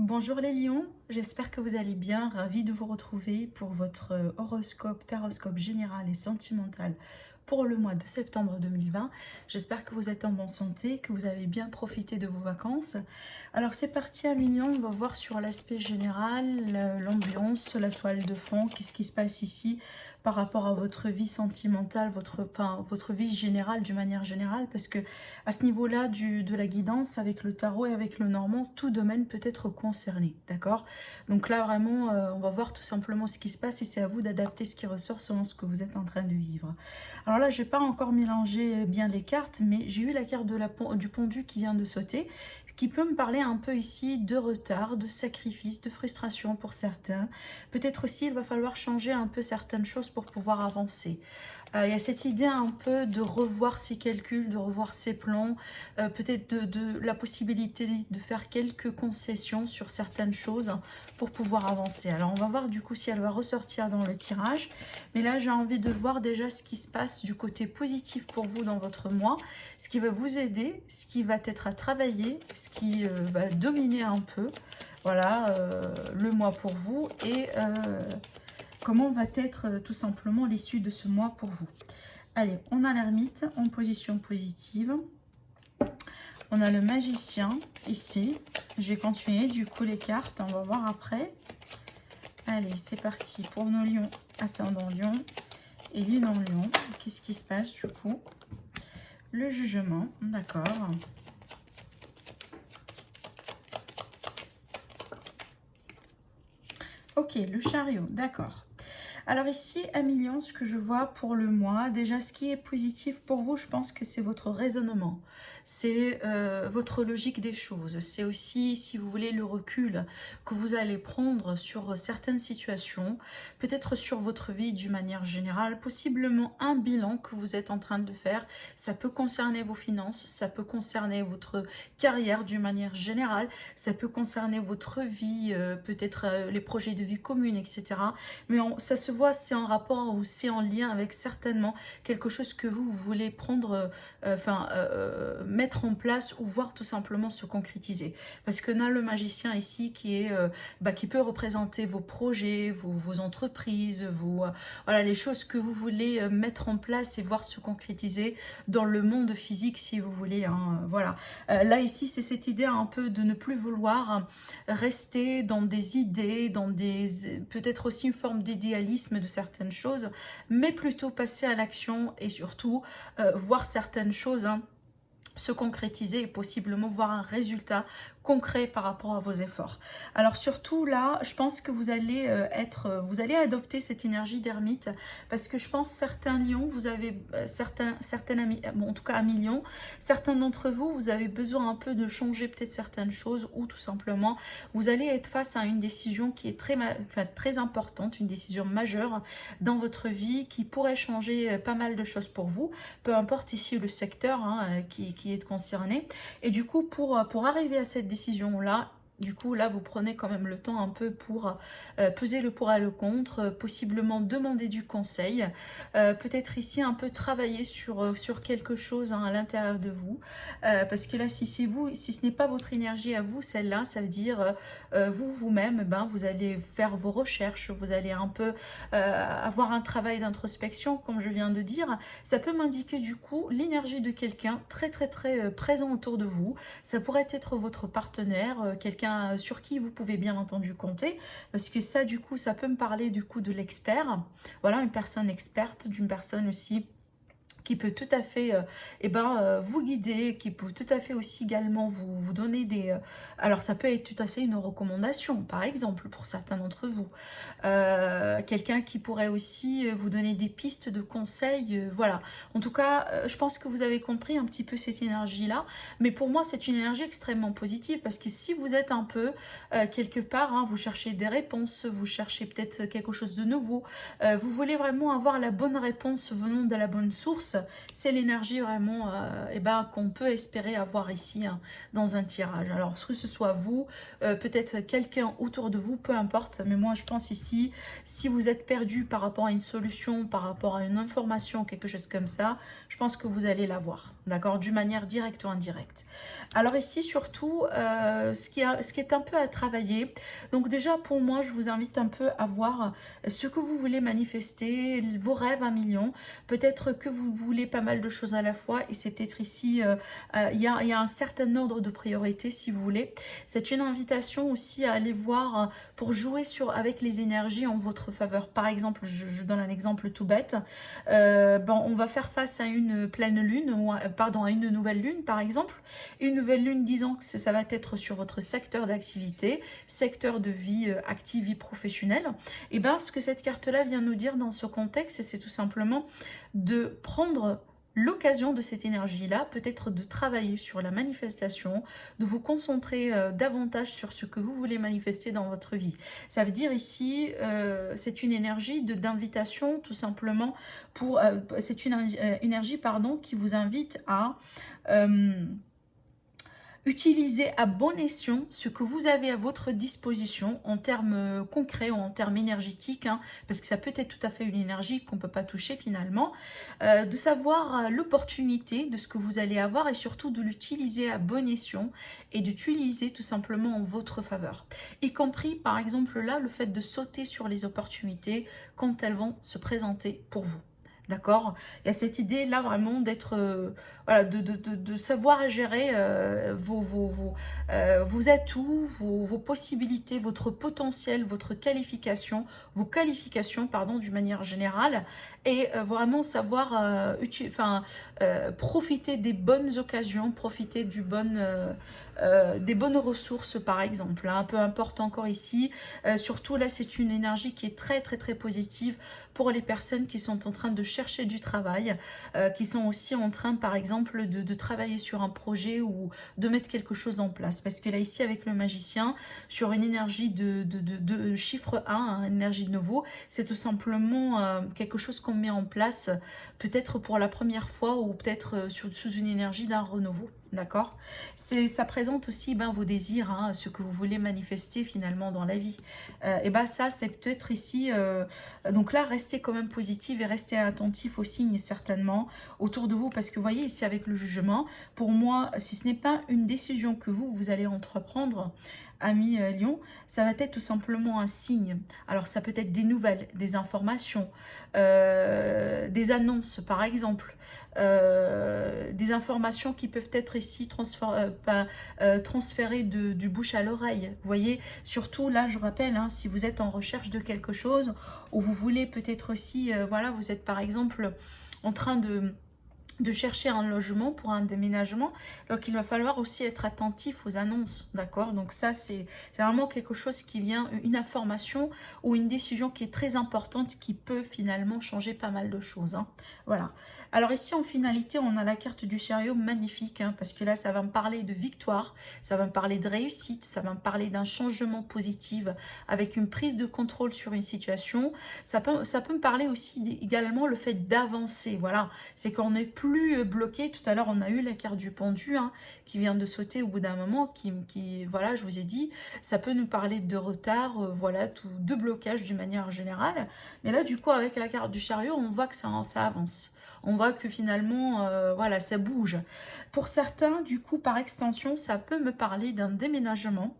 Bonjour les lions, j'espère que vous allez bien, ravie de vous retrouver pour votre horoscope, taroscope général et sentimental pour le mois de septembre 2020. J'espère que vous êtes en bonne santé, que vous avez bien profité de vos vacances. Alors c'est parti à millions, on va voir sur l'aspect général, l'ambiance, la toile de fond, qu'est-ce qui se passe ici par rapport à votre vie sentimentale, votre vie générale d'une manière générale, parce que à ce niveau-là de la guidance avec le tarot et avec le normand, tout domaine peut être concerné, d'accord? Donc là vraiment, on va voir tout simplement ce qui se passe et c'est à vous d'adapter ce qui ressort selon ce que vous êtes en train de vivre. Alors là, je n'ai pas encore mélangé bien les cartes, mais j'ai eu la carte du pendu qui vient de sauter, qui peut me parler un peu ici de retard, de sacrifice, de frustration pour certains. Peut-être aussi il va falloir changer un peu certaines choses pour pouvoir avancer. Il y a cette idée un peu de revoir ses calculs, de revoir ses plans, peut-être de la possibilité de faire quelques concessions sur certaines choses pour pouvoir avancer. Alors on va voir du coup si elle va ressortir dans le tirage. Mais là j'ai envie de voir déjà ce qui se passe du côté positif pour vous dans votre mois, ce qui va vous aider, ce qui va être à travailler, ce qui va dominer un peu. Voilà, le mois pour vous et comment va être tout simplement l'issue de ce mois pour vous. Allez, on a l'ermite en position positive. On a le magicien ici. Je vais continuer du coup les cartes. On va voir après. Allez, c'est parti pour nos lions, ascendant lion et lune en lion. Qu'est-ce qui se passe du coup? Le jugement, d'accord. Ok, le chariot, d'accord. Alors ici, à million, ce que je vois pour le mois, déjà ce qui est positif pour vous, je pense que c'est votre raisonnement, c'est votre logique des choses, c'est aussi, si vous voulez, le recul que vous allez prendre sur certaines situations, peut-être sur votre vie d'une manière générale, possiblement un bilan que vous êtes en train de faire, ça peut concerner vos finances, ça peut concerner votre carrière d'une manière générale, ça peut concerner votre vie, peut-être les projets de vie commune, etc. Mais ça se voit, c'est en rapport ou c'est en lien avec certainement quelque chose que vous voulez prendre, mettre en place ou voir tout simplement se concrétiser. Parce que on a le magicien ici qui est, qui peut représenter vos projets, vos entreprises, voilà, les choses que vous voulez mettre en place et voir se concrétiser dans le monde physique si vous voulez. Hein, voilà. Là ici, c'est cette idée un peu de ne plus vouloir rester dans des idées, dans des peut-être aussi une forme d'idéalisme de certaines choses, mais plutôt passer à l'action et surtout voir certaines choses se concrétiser et possiblement voir un résultat concret par rapport à vos efforts. Alors surtout là, je pense que vous allez vous allez adopter cette énergie d'ermite parce que je pense certains lions, vous avez certaines amis, bon, en tout cas amis lions, certains d'entre vous, vous avez besoin un peu de changer peut-être certaines choses ou tout simplement vous allez être face à une décision qui est très importante, une décision majeure dans votre vie qui pourrait changer pas mal de choses pour vous, peu importe ici le secteur qui est concerné. Et du coup, pour arriver à cette décision-là, du coup, là, vous prenez quand même le temps un peu pour peser le pour et le contre, possiblement demander du conseil, peut-être ici un peu travailler sur quelque chose à l'intérieur de vous, parce que là, si c'est vous, si ce n'est pas votre énergie à vous, celle-là, ça veut dire vous-même, vous allez faire vos recherches, vous allez un peu avoir un travail d'introspection, comme je viens de dire. Ça peut m'indiquer du coup l'énergie de quelqu'un très présent autour de vous. Ça pourrait être votre partenaire, quelqu'un sur qui vous pouvez bien entendu compter, parce que ça du coup ça peut me parler du coup de l'expert, voilà, une personne experte, d'une personne aussi qui peut tout à fait vous guider, qui peut tout à fait aussi également vous donner des... alors ça peut être tout à fait une recommandation, par exemple, pour certains d'entre vous. Quelqu'un qui pourrait aussi vous donner des pistes de conseils, voilà. En tout cas, je pense que vous avez compris un petit peu cette énergie-là, mais pour moi, c'est une énergie extrêmement positive, parce que si vous êtes un peu quelque part, vous cherchez des réponses, vous cherchez peut-être quelque chose de nouveau, vous voulez vraiment avoir la bonne réponse venant de la bonne source, c'est l'énergie vraiment eh ben, qu'on peut espérer avoir ici hein, dans un tirage. Alors que ce soit vous, peut-être quelqu'un autour de vous, peu importe, mais moi je pense ici, si vous êtes perdu par rapport à une solution, par rapport à une information, quelque chose comme ça, je pense que vous allez l'avoir, d'accord, d'une manière directe ou indirecte. Alors ici surtout, ce qui est un peu à travailler, donc déjà pour moi je vous invite un peu à voir ce que vous voulez manifester, vos rêves 1 million, peut-être que vous voulez pas mal de choses à la fois et c'est peut-être ici, il y a un certain ordre de priorité si vous voulez. C'est une invitation aussi à aller voir pour jouer avec les énergies en votre faveur. Par exemple, je donne un exemple tout bête, bon, on va faire face à une pleine lune, ou pardon, à une nouvelle lune par exemple, une nouvelle lune disant que ça va être sur votre secteur d'activité, secteur de vie active, vie professionnelle. Et bien ce que cette carte-là vient nous dire dans ce contexte, c'est tout simplement de prendre l'occasion de cette énergie-là, peut-être de travailler sur la manifestation, de vous concentrer davantage sur ce que vous voulez manifester dans votre vie. Ça veut dire ici, c'est une énergie d'invitation tout simplement pour... c'est une énergie pardon, qui vous invite à... utilisez à bon escient ce que vous avez à votre disposition en termes concrets ou en termes énergétiques, hein, parce que ça peut être tout à fait une énergie qu'on ne peut pas toucher finalement, de savoir l'opportunité de ce que vous allez avoir et surtout de l'utiliser à bon escient et d'utiliser tout simplement en votre faveur. Y compris par exemple là, le fait de sauter sur les opportunités quand elles vont se présenter pour vous. D'accord? Il y a cette idée là vraiment d'être, voilà, de savoir gérer vos atouts, vos possibilités, votre potentiel, votre qualification, vos qualifications, pardon, d'une manière générale, et vraiment savoir profiter des bonnes occasions, profiter des bonnes ressources par exemple, hein, peu importe encore ici, surtout là c'est une énergie qui est très très très positive pour les personnes qui sont en train de chercher du travail, qui sont aussi en train par exemple de travailler sur un projet ou de mettre quelque chose en place, parce que là ici avec le magicien, sur une énergie de chiffre 1, hein, énergie de nouveau, c'est tout simplement quelque chose qu'on met en place peut-être pour la première fois ou peut-être sous une énergie d'un renouveau. D'accord, ça présente aussi vos désirs, hein, ce que vous voulez manifester finalement dans la vie. Et ça, c'est peut-être ici... donc là, restez quand même positif et restez attentif aux signes certainement autour de vous. Parce que vous voyez ici avec le jugement, pour moi, si ce n'est pas une décision que vous allez entreprendre, ami Lion, ça va être tout simplement un signe. Alors ça peut être des nouvelles, des informations, des annonces par exemple, des informations qui peuvent être ici transférées du bouche à l'oreille. Vous voyez, surtout là je rappelle, hein, si vous êtes en recherche de quelque chose ou vous voulez peut-être aussi, voilà, vous êtes par exemple en train de chercher un logement pour un déménagement, donc il va falloir aussi être attentif aux annonces, d'accord? Donc ça c'est vraiment quelque chose qui vient, une information ou une décision qui est très importante, qui peut finalement changer pas mal de choses, hein. Voilà. Alors ici en finalité on a la carte du chariot, magnifique, hein, parce que là ça va me parler de victoire, ça va me parler de réussite, ça va me parler d'un changement positif avec une prise de contrôle sur une situation. Ça peut me parler aussi également le fait d'avancer, voilà, c'est qu'on n'est plus bloqué. Tout à l'heure on a eu la carte du pendu, hein, qui vient de sauter au bout d'un moment, qui voilà, je vous ai dit, ça peut nous parler de retard, voilà, de blocage d'une manière générale, mais là du coup avec la carte du chariot on voit que ça avance. On voit que finalement, voilà, ça bouge. Pour certains, du coup, par extension, ça peut me parler d'un déménagement,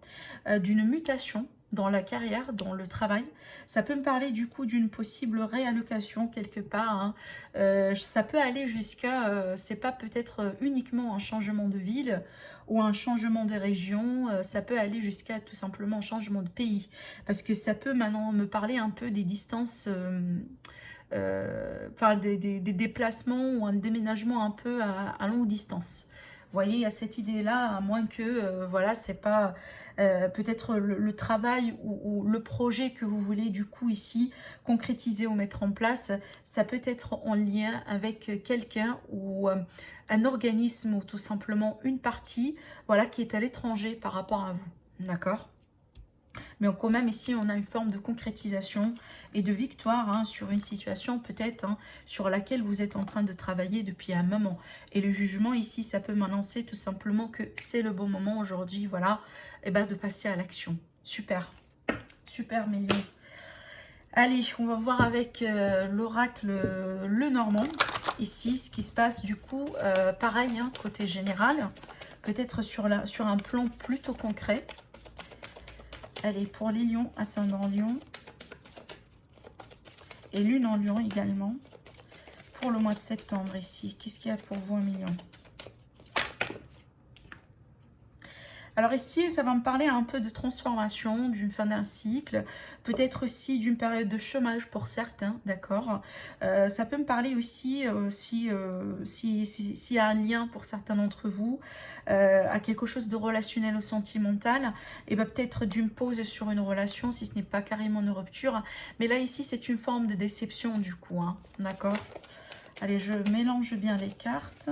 d'une mutation dans la carrière, dans le travail. Ça peut me parler du coup d'une possible réallocation quelque part, hein. Ça peut aller jusqu'à, c'est pas peut-être uniquement un changement de ville ou un changement de région, ça peut aller jusqu'à tout simplement un changement de pays. Parce que ça peut maintenant me parler un peu des distances... des déplacements ou un déménagement un peu à longue distance. Vous voyez, il y a cette idée-là, à moins que, voilà, c'est pas peut-être le travail ou le projet que vous voulez du coup ici concrétiser ou mettre en place, ça peut être en lien avec quelqu'un ou un organisme ou tout simplement une partie, voilà, qui est à l'étranger par rapport à vous. D'accord ? mais quand même ici on a une forme de concrétisation et de victoire hein, sur une situation peut-être hein, sur laquelle vous êtes en train de travailler depuis un moment. Et le jugement ici, ça peut m'annoncer tout simplement que c'est le bon moment aujourd'hui, voilà, et ben de passer à l'action. Super, super Mélion. Allez, on va voir avec l'oracle Lenormand, ici, ce qui se passe du coup, pareil, hein, côté général, peut-être sur un plan plutôt concret. Allez, pour les lions, ascendant lion, et lune en lion également, pour le mois de septembre ici, qu'est-ce qu'il y a pour vous, Emilion? Alors ici, ça va me parler un peu de transformation, d'une fin d'un cycle, peut-être aussi d'une période de chômage pour certains, d'accord. Ça peut me parler aussi, s'il y a un lien pour certains d'entre vous, à quelque chose de relationnel ou sentimental, et ben peut-être d'une pause sur une relation, si ce n'est pas carrément une rupture. Mais là, ici, c'est une forme de déception du coup, hein, d'accord. Allez, je mélange bien les cartes.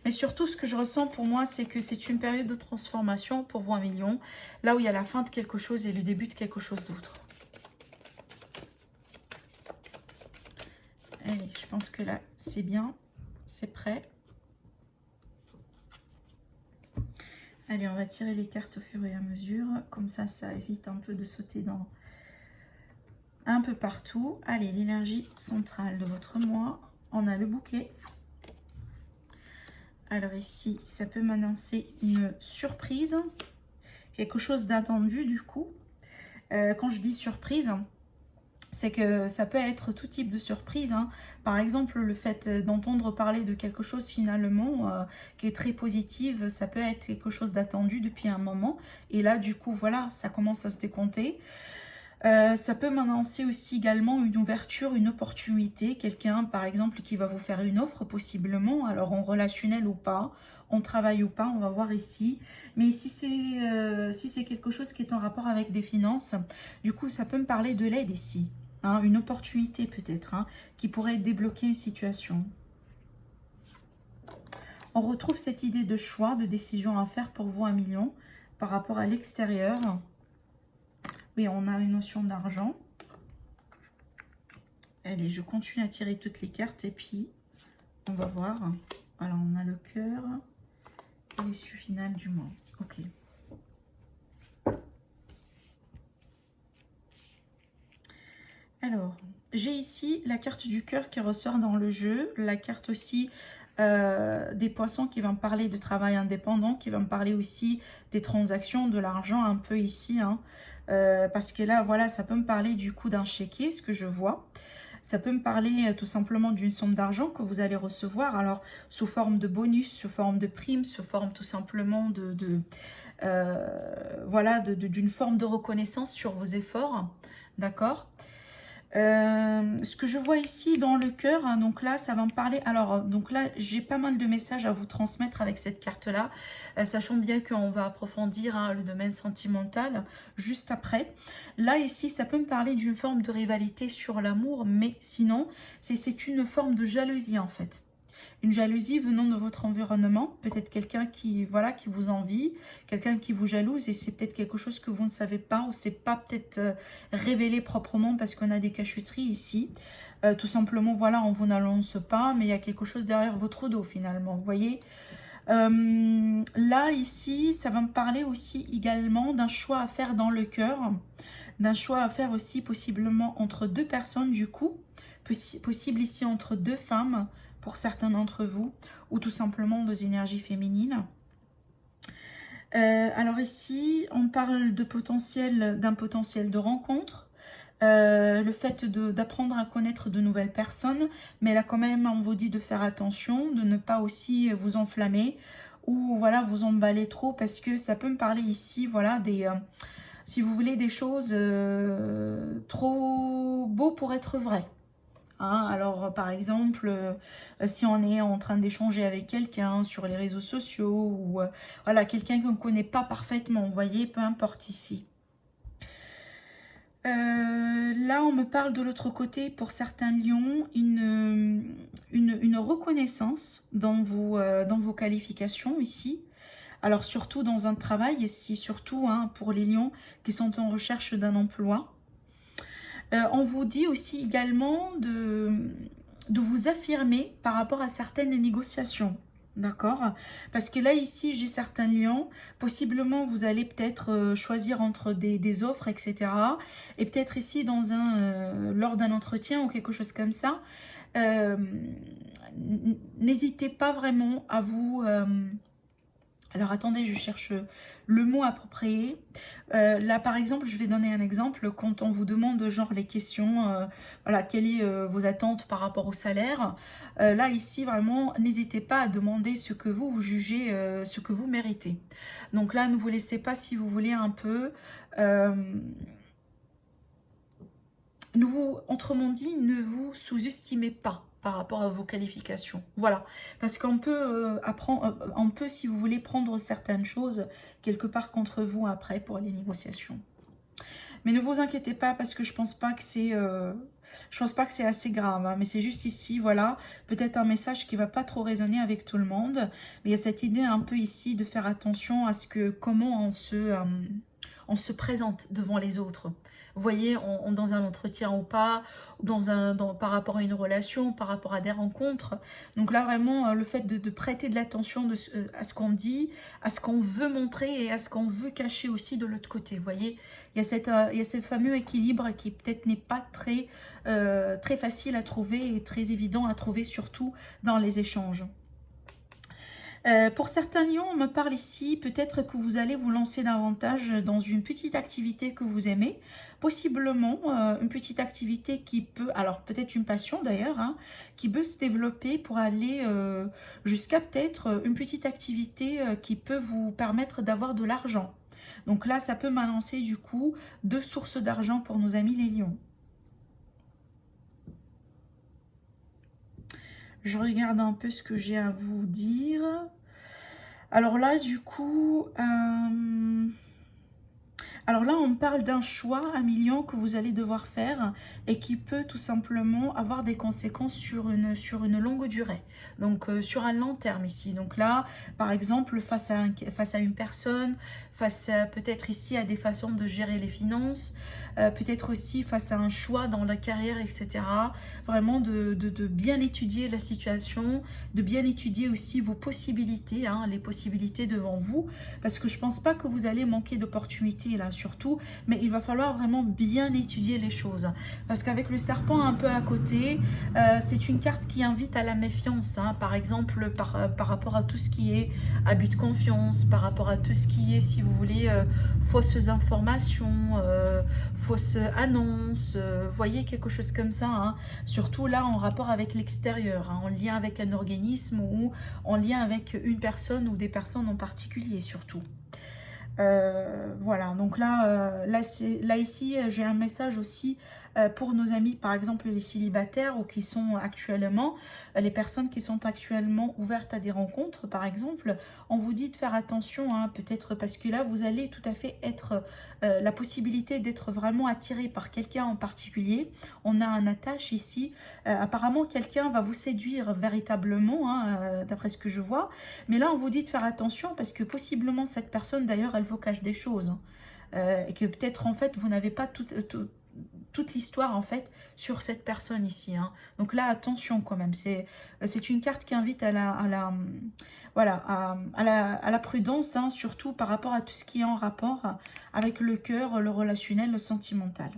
Mais surtout, ce que je ressens pour moi, c'est que c'est une période de transformation pour vous, Emilion. Là où il y a la fin de quelque chose et le début de quelque chose d'autre. Allez, je pense que là, c'est bien. C'est prêt. Allez, on va tirer les cartes au fur et à mesure. Comme ça, ça évite un peu de sauter dans un peu partout. Allez, l'énergie centrale de votre mois. On a le bouquet. Alors ici, ça peut m'annoncer une surprise, quelque chose d'attendu du coup. Quand je dis surprise, c'est que ça peut être tout type de surprise. Hein. Par exemple, le fait d'entendre parler de quelque chose finalement qui est très positive, ça peut être quelque chose d'attendu depuis un moment. Et là, du coup, voilà, ça commence à se décompter. Ça peut m'annoncer aussi également une ouverture, une opportunité, quelqu'un par exemple qui va vous faire une offre possiblement, alors en relationnel ou pas, en travail ou pas, on va voir ici. Mais ici si c'est quelque chose qui est en rapport avec des finances, du coup ça peut me parler de l'aide ici, hein, une opportunité peut-être, hein, qui pourrait débloquer une situation. On retrouve cette idée de choix, de décision à faire pour vous, Emilion, par rapport à l'extérieur. Oui, on a une notion d'argent. Allez, je continue à tirer toutes les cartes et puis on va voir. Voilà, on a le cœur et l'issue finale du mois. Ok. Alors, j'ai ici la carte du cœur qui ressort dans le jeu. La carte aussi des poissons qui va me parler de travail indépendant, qui va me parler aussi des transactions, de l'argent un peu ici, hein. Parce que là, voilà, ça peut me parler du coup d'un chéquier, ce que je vois. Ça peut me parler tout simplement d'une somme d'argent que vous allez recevoir, alors sous forme de bonus, sous forme de prime, sous forme tout simplement voilà, d'une forme de reconnaissance sur vos efforts, d'accord. Ce que je vois ici dans le cœur, hein, donc là ça va me parler, alors donc là j'ai pas mal de messages à vous transmettre avec cette carte là, sachant bien qu'on va approfondir hein, le domaine sentimental juste après. Là ici ça peut me parler d'une forme de rivalité sur l'amour, mais sinon c'est une forme de jalousie en fait. Une jalousie venant de votre environnement, peut-être quelqu'un qui, voilà, qui vous envie, quelqu'un qui vous jalouse et c'est peut-être quelque chose que vous ne savez pas ou c'est pas peut-être révélé proprement parce qu'on a des cachotteries ici. Tout simplement, voilà, on vous n'annonce pas, mais il y a quelque chose derrière votre dos finalement, vous voyez. Là, ici, ça va me parler aussi également d'un choix à faire dans le cœur, d'un choix à faire aussi possiblement entre deux personnes du coup, possible ici entre deux femmes, pour certains d'entre vous, ou tout simplement deux énergies féminines. Alors ici, on parle de d'un potentiel de rencontre, le fait d'apprendre à connaître de nouvelles personnes, mais là quand même, on vous dit de faire attention, de ne pas aussi vous enflammer, ou voilà, vous emballer trop, parce que ça peut me parler ici, voilà, si vous voulez, des choses trop beaux pour être vraies. Hein, alors, par exemple, si on est en train d'échanger avec quelqu'un sur les réseaux sociaux ou voilà, quelqu'un qu'on ne connaît pas parfaitement, vous voyez, peu importe ici. Là, on me parle de l'autre côté, pour certains lions, une reconnaissance dans vos qualifications ici. Alors surtout dans un travail, et si surtout hein, pour les lions qui sont en recherche d'un emploi. On vous dit aussi également de vous affirmer par rapport à certaines négociations. D'accord? Parce que là, ici, j'ai certains lions. Possiblement, vous allez peut-être choisir entre des offres, etc. Et peut-être ici, lors d'un entretien ou quelque chose comme ça, n'hésitez pas vraiment à vous... alors attendez, je cherche le mot approprié. Là par exemple, je vais donner un exemple. Quand on vous demande genre les questions, voilà, quelles sont vos attentes par rapport au salaire. Là ici vraiment, n'hésitez pas à demander ce que vous jugez, ce que vous méritez. Donc là, ne vous laissez pas si vous voulez un peu... autrement dit, ne vous sous-estimez pas par rapport à vos qualifications. Voilà, parce qu'on peut on peut, si vous voulez, prendre certaines choses quelque part contre vous après pour les négociations. Mais ne vous inquiétez pas parce que je pense pas que c'est assez grave, hein, mais c'est juste ici, voilà, peut-être un message qui va pas trop résonner avec tout le monde, mais il y a cette idée un peu ici de faire attention à comment on se présente devant les autres. Vous voyez, dans un entretien ou pas, par rapport à une relation, par rapport à des rencontres. Donc là, vraiment, le fait de prêter de l'attention à ce qu'on dit, à ce qu'on veut montrer et à ce qu'on veut cacher aussi de l'autre côté. Vous voyez, il y a ce fameux équilibre qui peut-être n'est pas très facile à trouver et très évident à trouver, surtout dans les échanges. Pour certains lions, on me parle ici, peut-être que vous allez vous lancer davantage dans une petite activité que vous aimez, possiblement une petite activité qui peut, alors peut-être une passion d'ailleurs, hein, qui peut se développer pour aller jusqu'à peut-être une petite activité qui peut vous permettre d'avoir de l'argent. Donc là, ça peut m'annoncer du coup 2 sources d'argent pour nos amis les lions. Je regarde un peu ce que j'ai à vous dire. Alors là, du coup, alors là, on parle d'un choix, un million que vous allez devoir faire et qui peut tout simplement avoir des conséquences sur une longue durée. Donc, sur un long terme ici. Donc là, par exemple, face à une personne, face peut-être ici à des façons de gérer les finances, peut-être aussi face à un choix dans la carrière, etc. Vraiment de bien étudier la situation, de bien étudier aussi vos possibilités, hein, les possibilités devant vous, parce que je pense pas que vous allez manquer d'opportunités là, surtout, mais il va falloir vraiment bien étudier les choses, parce qu'avec le serpent un peu à côté, c'est une carte qui invite à la méfiance, hein, par exemple par rapport à tout ce qui est abus de confiance, par rapport à tout ce qui est, si vous voulez, fausses informations, fausses annonces, voyez, quelque chose comme ça, hein, surtout là en rapport avec l'extérieur, hein, en lien avec un organisme ou en lien avec une personne ou des personnes en particulier surtout. Voilà, donc là ici, j'ai un message aussi pour nos amis, par exemple les célibataires ou qui sont actuellement, les personnes qui sont actuellement ouvertes à des rencontres, par exemple. On vous dit de faire attention, hein, peut-être parce que là, vous allez tout à fait être la possibilité d'être vraiment attiré par quelqu'un en particulier. On a un attache ici. Apparemment, quelqu'un va vous séduire véritablement, hein, d'après ce que je vois. Mais là, on vous dit de faire attention parce que possiblement, cette personne, d'ailleurs, elle vous cache des choses. Et que peut-être, en fait, vous n'avez pas toute l'histoire en fait sur cette personne ici, hein. Donc là attention quand même, c'est une carte qui invite à la prudence, hein, surtout par rapport à tout ce qui est en rapport avec le cœur, le relationnel, le sentimental.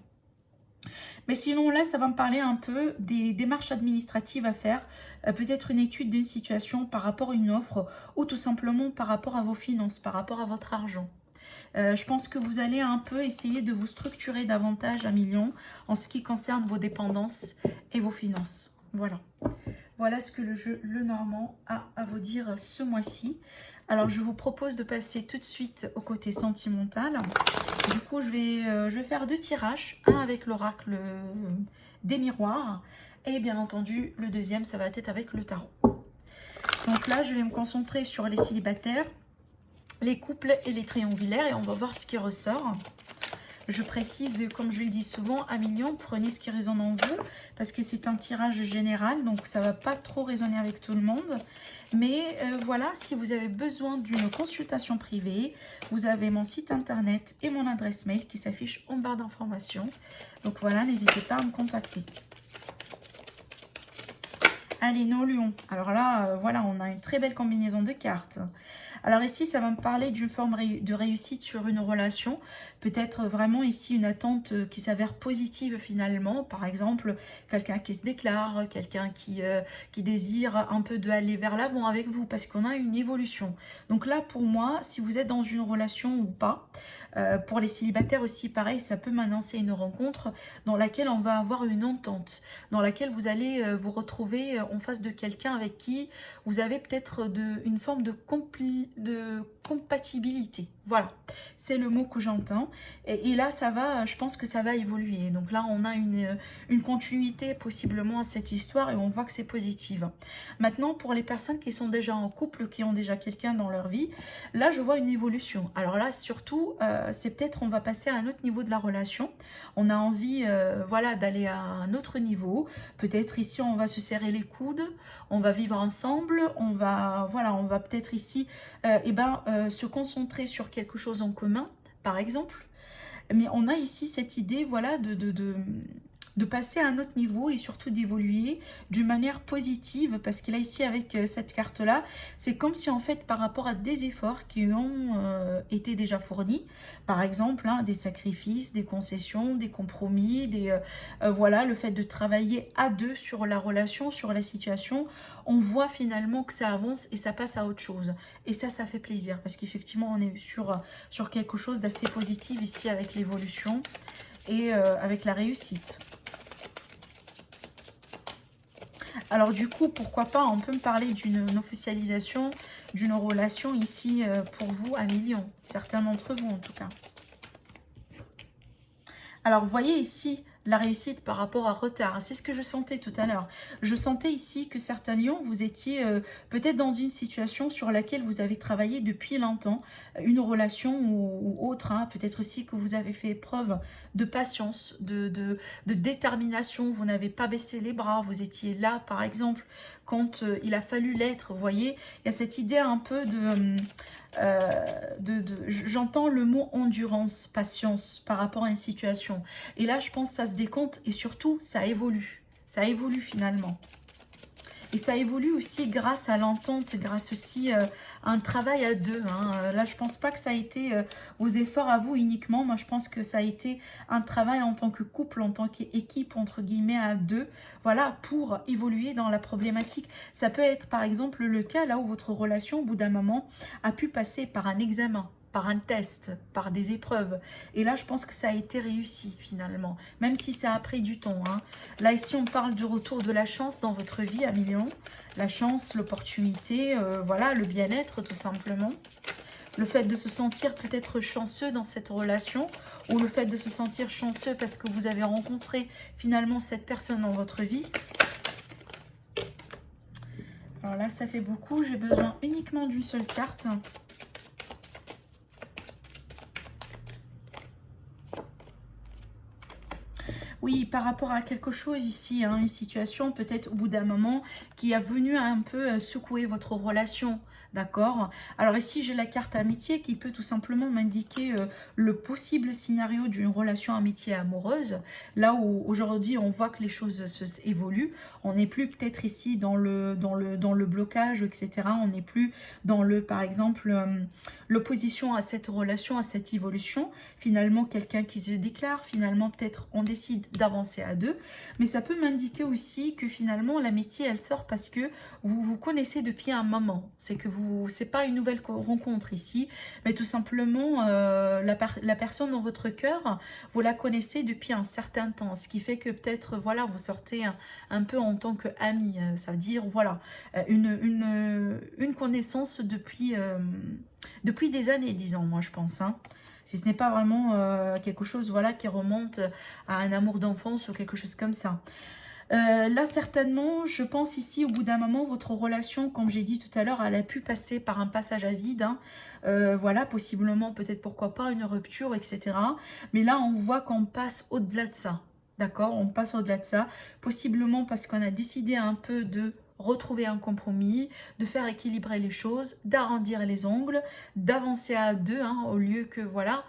Mais sinon là ça va me parler un peu des démarches administratives à faire, peut-être une étude d'une situation par rapport à une offre ou tout simplement par rapport à vos finances, par rapport à votre argent. Je pense que vous allez un peu essayer de vous structurer davantage à million en ce qui concerne vos dépendances et vos finances. Voilà. Voilà ce que le jeu Lenormand a à vous dire ce mois-ci. Alors, je vous propose de passer tout de suite au côté sentimental. Du coup, je vais faire 2 tirages. Un avec l'oracle des miroirs. Et bien entendu, le deuxième, ça va être avec le tarot. Donc là, je vais me concentrer sur les célibataires, les couples et les triangulaires, et on va voir ce qui ressort. Je précise, comme je le dis souvent, à million, prenez ce qui résonne en vous, parce que c'est un tirage général, donc ça ne va pas trop résonner avec tout le monde. Mais voilà, si vous avez besoin d'une consultation privée, vous avez mon site internet et mon adresse mail qui s'affiche en barre d'informations. Donc voilà, n'hésitez pas à me contacter. Allez, nos lions. Alors là, voilà, on a une très belle combinaison de cartes. Alors ici, ça va me parler d'une forme de réussite sur une relation. Peut-être vraiment ici une attente qui s'avère positive finalement. Par exemple, quelqu'un qui se déclare, quelqu'un qui désire un peu d'aller vers l'avant avec vous parce qu'on a une évolution. Donc là, pour moi, si vous êtes dans une relation ou pas, pour les célibataires aussi, pareil, ça peut m'annoncer une rencontre dans laquelle on va avoir une entente, dans laquelle vous allez vous retrouver en face de quelqu'un avec qui vous avez peut-être une forme de compatibilité. Voilà, c'est le mot que j'entends. Et là, ça va, je pense que ça va évoluer. Donc là, on a une continuité possiblement à cette histoire et on voit que c'est positif. Maintenant, pour les personnes qui sont déjà en couple, qui ont déjà quelqu'un dans leur vie, là, je vois une évolution. Alors là, surtout, c'est peut-être on va passer à un autre niveau de la relation. On a envie, voilà, d'aller à un autre niveau. Peut-être ici, on va se serrer les coudes, on va vivre ensemble, on va, voilà, on va peut-être ici, se concentrer sur quelque chose en commun, par exemple. Mais on a ici cette idée, voilà, de passer à un autre niveau et surtout d'évoluer d'une manière positive, parce que là ici avec cette carte là, c'est comme si en fait par rapport à des efforts qui ont été déjà fournis, par exemple des sacrifices, des concessions, des compromis, voilà, le fait de travailler à deux sur la relation, sur la situation, on voit finalement que ça avance et ça passe à autre chose. Et ça fait plaisir parce qu'effectivement on est sur quelque chose d'assez positif ici avec l'évolution et avec la réussite. Alors du coup, pourquoi pas, on peut me parler d'une officialisation, d'une relation ici pour vous à millions. Certains d'entre vous en tout cas. Alors vous voyez ici la réussite par rapport à retard. C'est ce que je sentais tout à l'heure. Je sentais ici que certains lions, vous étiez peut-être dans une situation sur laquelle vous avez travaillé depuis longtemps, une relation ou autre. Hein. Peut-être aussi que vous avez fait preuve de patience, de détermination. Vous n'avez pas baissé les bras. Vous étiez là, par exemple, quand il a fallu l'être. Vous voyez, il y a cette idée un peu j'entends le mot endurance, patience par rapport à une situation. Et là, je pense que ça se décompte et surtout, ça évolue. Ça évolue finalement. Et ça évolue aussi grâce à l'entente, grâce aussi à un travail à deux. Hein. Là, je pense pas que ça a été vos efforts à vous uniquement. Moi, je pense que ça a été un travail en tant que couple, en tant qu'équipe, entre guillemets, à deux. Voilà, pour évoluer dans la problématique. Ça peut être, par exemple, le cas là où votre relation, au bout d'un moment, a pu passer par un examen, par un test, par des épreuves. Et là, je pense que ça a été réussi finalement, même si ça a pris du temps. Hein. Là, ici, on parle du retour de la chance dans votre vie à millions. La chance, l'opportunité, voilà, le bien-être tout simplement. Le fait de se sentir peut-être chanceux dans cette relation ou le fait de se sentir chanceux parce que vous avez rencontré finalement cette personne dans votre vie. Alors là, ça fait beaucoup. J'ai besoin uniquement d'une seule carte. Oui, par rapport à quelque chose ici, hein, une situation peut-être au bout d'un moment qui a venu un peu secouer votre relation. D'accord. Alors ici, j'ai la carte amitié qui peut tout simplement m'indiquer le possible scénario d'une relation amitié amoureuse. Là où aujourd'hui, on voit que les choses évoluent. On n'est plus peut-être ici dans le blocage, etc. On n'est plus dans par exemple, l'opposition à cette relation, à cette évolution. Finalement, quelqu'un qui se déclare, finalement, peut-être on décide d'avancer à deux. Mais ça peut m'indiquer aussi que finalement, l'amitié, elle sort parce que vous vous connaissez depuis un moment. C'est que c'est pas une nouvelle rencontre ici, mais tout simplement la personne dans votre cœur, vous la connaissez depuis un certain temps, ce qui fait que peut-être voilà, vous sortez un peu en tant qu'ami, ça veut dire voilà, une connaissance depuis des années, disons, moi je pense, hein. Si ce n'est pas vraiment quelque chose voilà, qui remonte à un amour d'enfance ou quelque chose comme ça. Là, certainement, je pense ici, au bout d'un moment, votre relation, comme j'ai dit tout à l'heure, elle a pu passer par un passage à vide. Hein. Voilà, possiblement, peut-être, pourquoi pas, une rupture, etc. Mais là, on voit qu'on passe au-delà de ça. D'accord? On passe au-delà de ça. Possiblement parce qu'on a décidé un peu de retrouver un compromis, de faire équilibrer les choses, d'arrondir les ongles, d'avancer à deux, hein, au lieu que, voilà,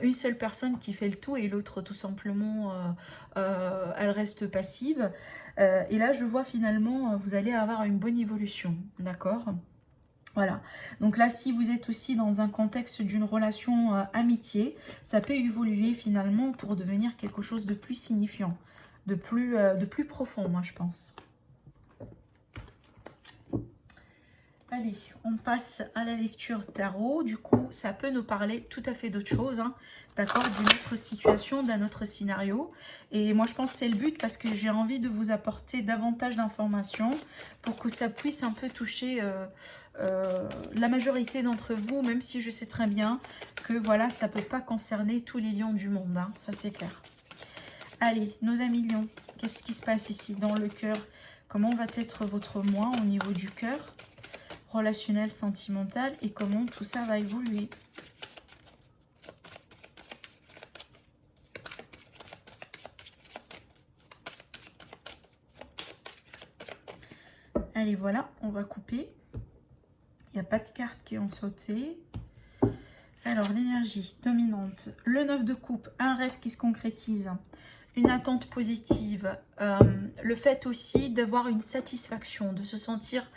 une seule personne qui fait le tout et l'autre, tout simplement, elle reste passive. Et là, je vois finalement, vous allez avoir une bonne évolution, d'accord? Voilà, donc là, si vous êtes aussi dans un contexte d'une relation amitié, ça peut évoluer finalement pour devenir quelque chose de plus signifiant, de plus profond, moi, je pense. Allez, on passe à la lecture tarot. Du coup, ça peut nous parler tout à fait d'autre chose, hein, d'accord, d'une autre situation, d'un autre scénario. Et moi, je pense que c'est le but parce que j'ai envie de vous apporter davantage d'informations pour que ça puisse un peu toucher la majorité d'entre vous, même si je sais très bien que voilà, ça ne peut pas concerner tous les lions du monde, hein, ça c'est clair. Allez, nos amis lions, qu'est-ce qui se passe ici dans le cœur? Comment va être votre moi au niveau du cœur relationnel, sentimental et comment tout ça va évoluer. Allez, voilà, on va couper. Il n'y a pas de cartes qui ont sauté. Alors, l'énergie dominante. Le 9 de coupe, un rêve qui se concrétise. Une attente positive. Le fait aussi d'avoir une satisfaction, de se sentir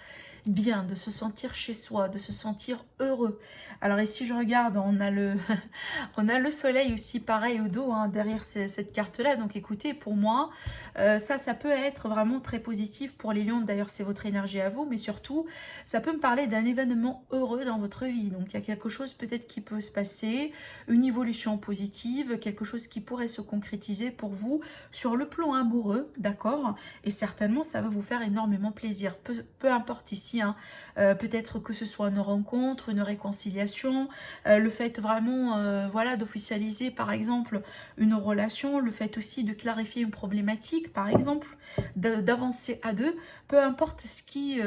bien, de se sentir chez soi, de se sentir heureux. Alors ici, je regarde, on a le soleil aussi pareil au dos, hein, derrière cette carte-là. Donc écoutez, pour moi, ça peut être vraiment très positif pour les lions. D'ailleurs, c'est votre énergie à vous, mais surtout, ça peut me parler d'un événement heureux dans votre vie. Donc il y a quelque chose peut-être qui peut se passer, une évolution positive, quelque chose qui pourrait se concrétiser pour vous sur le plan amoureux, d'accord? Et certainement, ça va vous faire énormément plaisir. Peu importe ici, hein, peut-être que ce soit une rencontre, une réconciliation, le fait vraiment voilà, d'officialiser par exemple une relation, le fait aussi de clarifier une problématique par exemple, d'avancer à deux, peu importe ce qui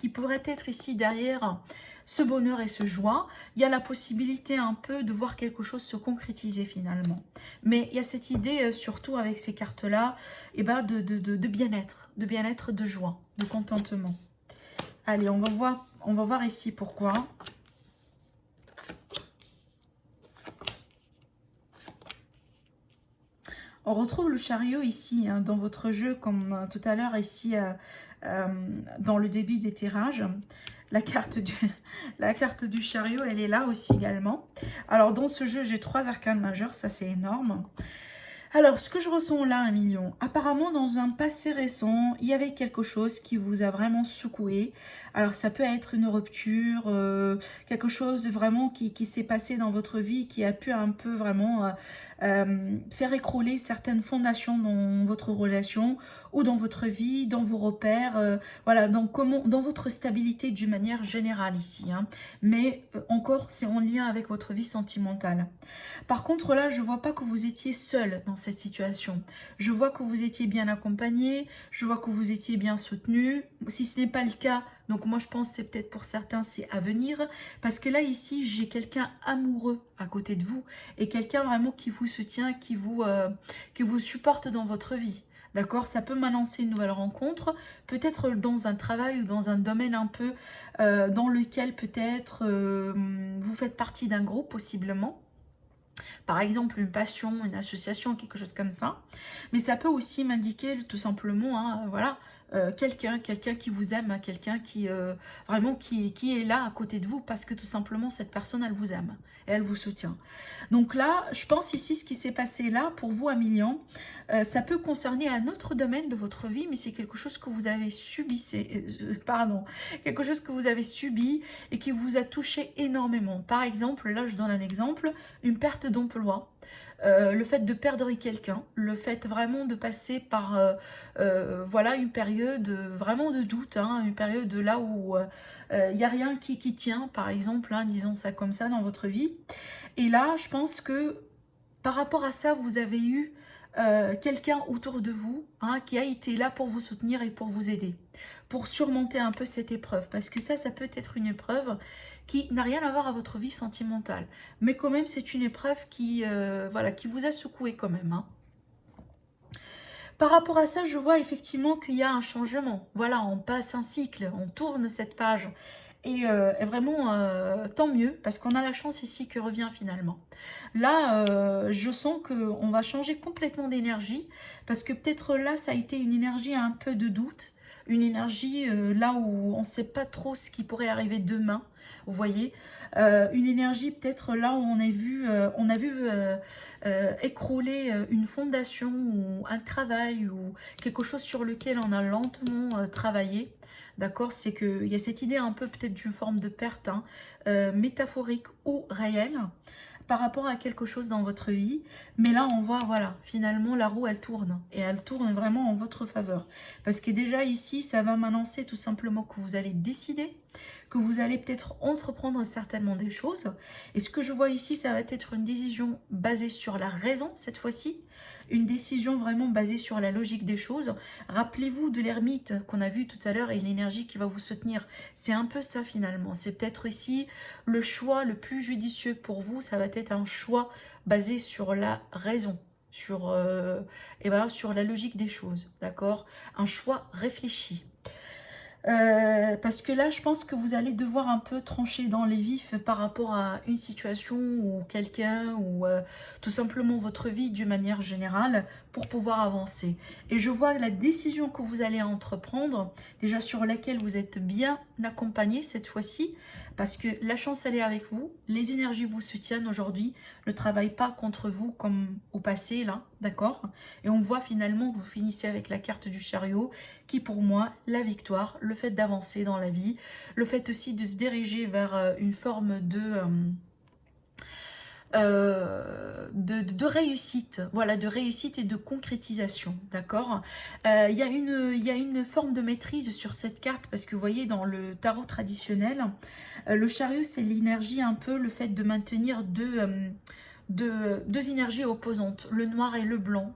pourrait être ici derrière ce bonheur et ce joie, il y a la possibilité un peu de voir quelque chose se concrétiser finalement. Mais il y a cette idée, surtout avec ces cartes-là, eh ben de bien-être, de joie, de contentement. Allez, on va voir ici pourquoi. On retrouve le chariot ici, hein, dans votre jeu, comme tout à l'heure ici, dans le début des tirages. La carte du chariot, elle est là aussi également. Alors, dans ce jeu, j'ai 3 arcanes majeures, ça c'est énorme. Alors, ce que je ressens là, un million, apparemment dans un passé récent, il y avait quelque chose qui vous a vraiment secoué. Alors, ça peut être une rupture, quelque chose vraiment qui s'est passé dans votre vie, qui a pu un peu vraiment faire écrouler certaines fondations dans votre relation ou dans votre vie, dans vos repères, voilà, dans votre stabilité d'une manière générale ici. Hein. Mais encore, c'est en lien avec votre vie sentimentale. Par contre, là, je ne vois pas que vous étiez seul dans cette situation. Je vois que vous étiez bien accompagné, je vois que vous étiez bien soutenu. Si ce n'est pas le cas, donc moi je pense que c'est peut-être pour certains, c'est à venir. Parce que là, ici, j'ai quelqu'un amoureux à côté de vous et quelqu'un vraiment qui vous soutient, qui vous supporte dans votre vie. D'accord, ça peut m'annoncer une nouvelle rencontre, peut-être dans un travail ou dans un domaine un peu dans lequel peut-être vous faites partie d'un groupe possiblement. Par exemple, une passion, une association, quelque chose comme ça. Mais ça peut aussi m'indiquer tout simplement, hein, voilà, quelqu'un qui vous aime, hein, quelqu'un qui vraiment qui est là à côté de vous parce que tout simplement cette personne elle vous aime et elle vous soutient. Donc là, je pense ici ce qui s'est passé là pour vous, Amilian, ça peut concerner un autre domaine de votre vie, mais c'est quelque chose que vous avez subi, quelque chose que vous avez subi et qui vous a touché énormément. Par exemple, là je donne un exemple, une perte d'emploi. Le fait de perdre quelqu'un, le fait vraiment de passer par voilà, une période vraiment de doute, hein, une période là où il n'y a rien qui tient, par exemple, hein, disons ça comme ça, dans votre vie. Et là, je pense que par rapport à ça, vous avez eu quelqu'un autour de vous hein, qui a été là pour vous soutenir et pour vous aider, pour surmonter un peu cette épreuve. Parce que ça peut être une épreuve qui n'a rien à voir à votre vie sentimentale. Mais quand même, c'est une épreuve qui, voilà, qui vous a secoué quand même. Hein. Par rapport à ça, je vois effectivement qu'il y a un changement. Voilà, on passe un cycle, on tourne cette page. Et vraiment, tant mieux, parce qu'on a la chance ici que revient finalement. Là, je sens qu'on va changer complètement d'énergie, parce que peut-être là, ça a été une énergie un peu de doute, une énergie là où on ne sait pas trop ce qui pourrait arriver demain, vous voyez. Une énergie peut-être là où on a vu écrouler une fondation ou un travail ou quelque chose sur lequel on a lentement travaillé. D'accord, c'est qu'il y a cette idée un peu peut-être d'une forme de perte, hein, métaphorique ou réelle, par rapport à quelque chose dans votre vie. Mais là, on voit, voilà, finalement, la roue, elle tourne. Et elle tourne vraiment en votre faveur. Parce que déjà ici, ça va m'annoncer tout simplement que vous allez décider, que vous allez peut-être entreprendre certainement des choses. Et ce que je vois ici, ça va être une décision basée sur la raison, cette fois-ci. Une décision vraiment basée sur la logique des choses. Rappelez-vous de l'ermite qu'on a vu tout à l'heure et l'énergie qui va vous soutenir. C'est un peu ça finalement. C'est peut-être ici le choix le plus judicieux pour vous. Ça va être un choix basé sur la raison, sur, sur la logique des choses. D'accord? Un choix réfléchi. Parce que là, je pense que vous allez devoir un peu trancher dans les vifs par rapport à une situation ou quelqu'un ou tout simplement votre vie d'une manière générale pour pouvoir avancer. Et je vois la décision que vous allez entreprendre, déjà sur laquelle vous êtes bien accompagné cette fois-ci, parce que la chance elle est avec vous, les énergies vous soutiennent aujourd'hui, ne travaillent pas contre vous comme au passé là, d'accord? Et on voit finalement que vous finissez avec la carte du chariot, qui pour moi, la victoire, le fait d'avancer dans la vie, le fait aussi de se diriger vers une forme de réussite, voilà, de réussite et de concrétisation, d'accord. Il y a une forme de maîtrise sur cette carte, parce que vous voyez, dans le tarot traditionnel, le chariot, c'est l'énergie un peu, le fait de maintenir deux énergies opposantes, le noir et le blanc.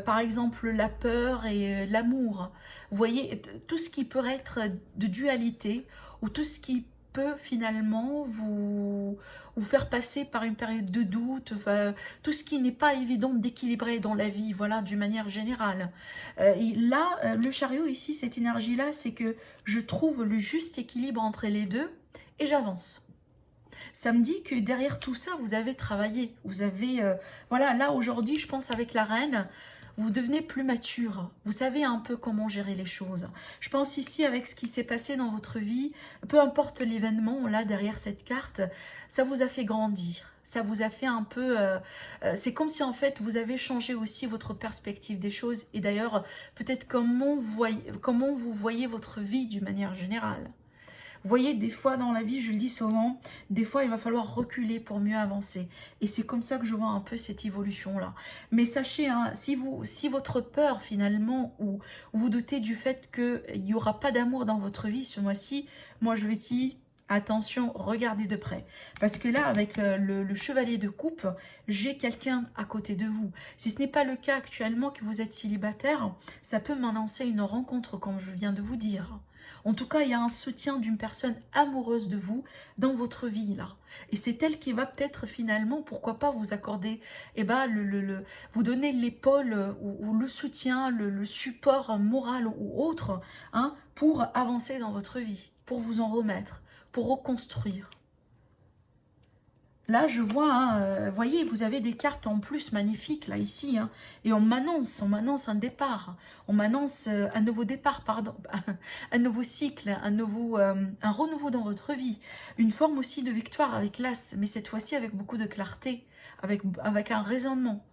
Par exemple la peur et l'amour. Vous voyez, tout ce qui peut être de dualité ou tout ce qui peut finalement vous faire passer par une période de doute, enfin, tout ce qui n'est pas évident d'équilibrer dans la vie, voilà, d'une manière générale. Et là, le chariot ici, cette énergie-là, c'est que je trouve le juste équilibre entre les deux et j'avance. Ça me dit que derrière tout ça, vous avez travaillé. Vous avez, voilà, là aujourd'hui, je pense avec la reine, vous devenez plus mature. Vous savez un peu comment gérer les choses. Je pense ici avec ce qui s'est passé dans votre vie, peu importe l'événement, là derrière cette carte, ça vous a fait grandir. Ça vous a fait un peu... c'est comme si en fait vous avez changé aussi votre perspective des choses. Et d'ailleurs, peut-être comment vous voyez votre vie d'une manière générale. Vous voyez, des fois dans la vie, je le dis souvent, des fois il va falloir reculer pour mieux avancer. Et c'est comme ça que je vois un peu cette évolution-là. Mais sachez, hein, si votre peur finalement, ou vous doutez du fait qu'il n'y aura pas d'amour dans votre vie ce mois-ci, moi je vous dis, attention, regardez de près. Parce que là, avec le chevalier de coupe, j'ai quelqu'un à côté de vous. Si ce n'est pas le cas actuellement que vous êtes célibataire, ça peut m'annoncer une rencontre comme je viens de vous dire. En tout cas, il y a un soutien d'une personne amoureuse de vous dans votre vie, là. Et c'est elle qui va peut-être finalement, pourquoi pas, vous accorder, vous donner l'épaule ou le soutien, le support moral ou autre, hein, pour avancer dans votre vie, pour vous en remettre, pour reconstruire. Là, je vois, hein, voyez, vous avez des cartes en plus magnifiques, là, ici. Hein, et on m'annonce un départ. On m'annonce un nouveau départ, pardon. Un nouveau cycle, un renouveau dans votre vie. Une forme aussi de victoire avec l'As, mais cette fois-ci avec beaucoup de clarté, avec un raisonnement.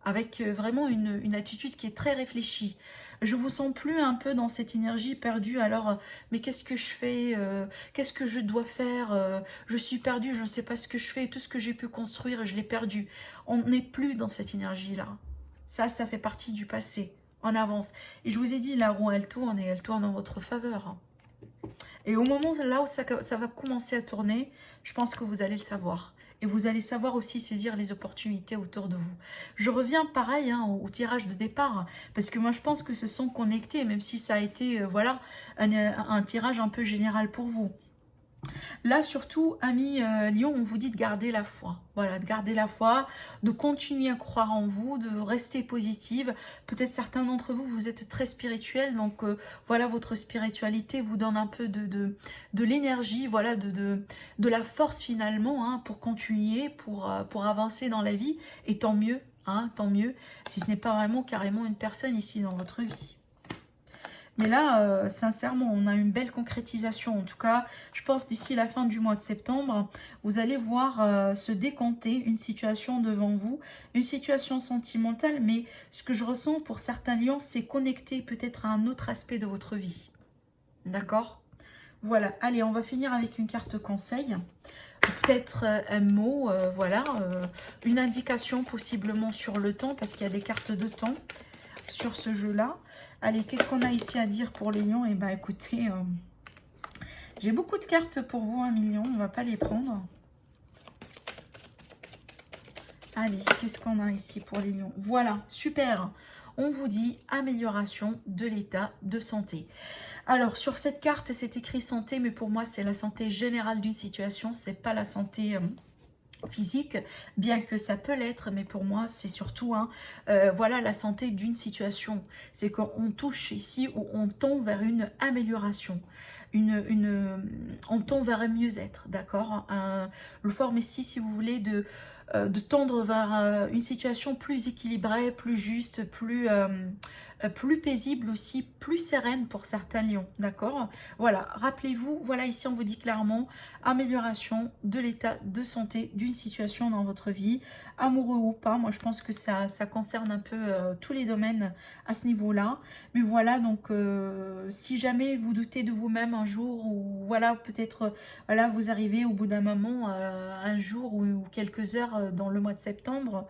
Avec vraiment une attitude qui est très réfléchie. Je vous sens plus un peu dans cette énergie perdue, alors mais qu'est-ce que je fais, qu'est-ce que je dois faire, je suis perdue, je ne sais pas ce que je fais, tout ce que j'ai pu construire, je l'ai perdu. On n'est plus dans cette énergie-là. Ça fait partie du passé. En avance. Et je vous ai dit, la roue, elle tourne et elle tourne en votre faveur. Et au moment là où ça va commencer à tourner, je pense que vous allez le savoir. et vous allez savoir aussi saisir les opportunités autour de vous. Je reviens pareil hein, au tirage de départ, parce que moi je pense que se sont connectés, même si ça a été voilà un tirage un peu général pour vous. Là, surtout, amis Lion, on vous dit de garder la foi. Voilà, de garder la foi, de continuer à croire en vous, de rester positive. Peut-être certains d'entre vous, vous êtes très spirituels, donc voilà, votre spiritualité vous donne un peu de l'énergie, voilà, de la force finalement, hein, pour continuer, pour avancer dans la vie. Et tant mieux, hein, tant mieux, si ce n'est pas vraiment carrément une personne ici dans votre vie. Mais là, sincèrement, on a une belle concrétisation. En tout cas, je pense d'ici la fin du mois de septembre, vous allez voir se décanter une situation devant vous, une situation sentimentale. Mais ce que je ressens pour certains lions, c'est connecté peut-être à un autre aspect de votre vie. D'accord? Voilà. Allez, on va finir avec une carte conseil. Peut-être un mot, voilà, une indication possiblement sur le temps, parce qu'il y a des cartes de temps sur ce jeu-là. Allez, qu'est-ce qu'on a ici à dire pour les lions? Eh bien, écoutez, j'ai beaucoup de cartes pour vous, 1 million. On ne va pas les prendre. Allez, qu'est-ce qu'on a ici pour les lions? Voilà, super. On vous dit amélioration de l'état de santé. Alors, sur cette carte, c'est écrit santé, mais pour moi, c'est la santé générale d'une situation. C'est pas la santé physique, bien que ça peut l'être, mais pour moi c'est surtout voilà, la santé d'une situation. C'est qu'on touche ici ou on tend vers une amélioration, on tend vers un mieux-être, d'accord. Le forme ici, si vous voulez, de tendre vers une situation plus équilibrée, plus juste, plus paisible aussi, plus sereine pour certains lions, d'accord. Voilà, rappelez-vous, voilà, ici on vous dit clairement amélioration de l'état de santé d'une situation dans votre vie, amoureux ou pas. Moi je pense que ça concerne un peu tous les domaines à ce niveau-là. Mais voilà, donc si jamais vous doutez de vous-même un jour, ou voilà, peut-être voilà, vous arrivez au bout d'un moment, un jour ou quelques heures dans le mois de septembre,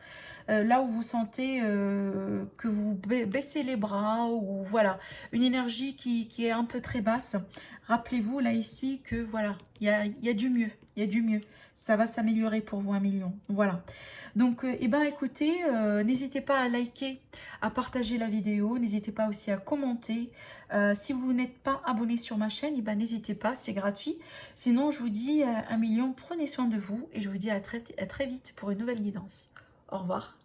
là où vous sentez que vous baissez les bras, ou voilà, une énergie qui est un peu très basse, rappelez-vous là ici que voilà, il y a du mieux, il y a du mieux. Ça va s'améliorer pour vous, 1 million. Voilà. Donc, eh ben, écoutez, n'hésitez pas à liker, à partager la vidéo. N'hésitez pas aussi à commenter. Si vous n'êtes pas abonné sur ma chaîne, eh ben, n'hésitez pas, c'est gratuit. Sinon, je vous dis 1 million, prenez soin de vous. Et je vous dis à très vite pour une nouvelle guidance. Au revoir.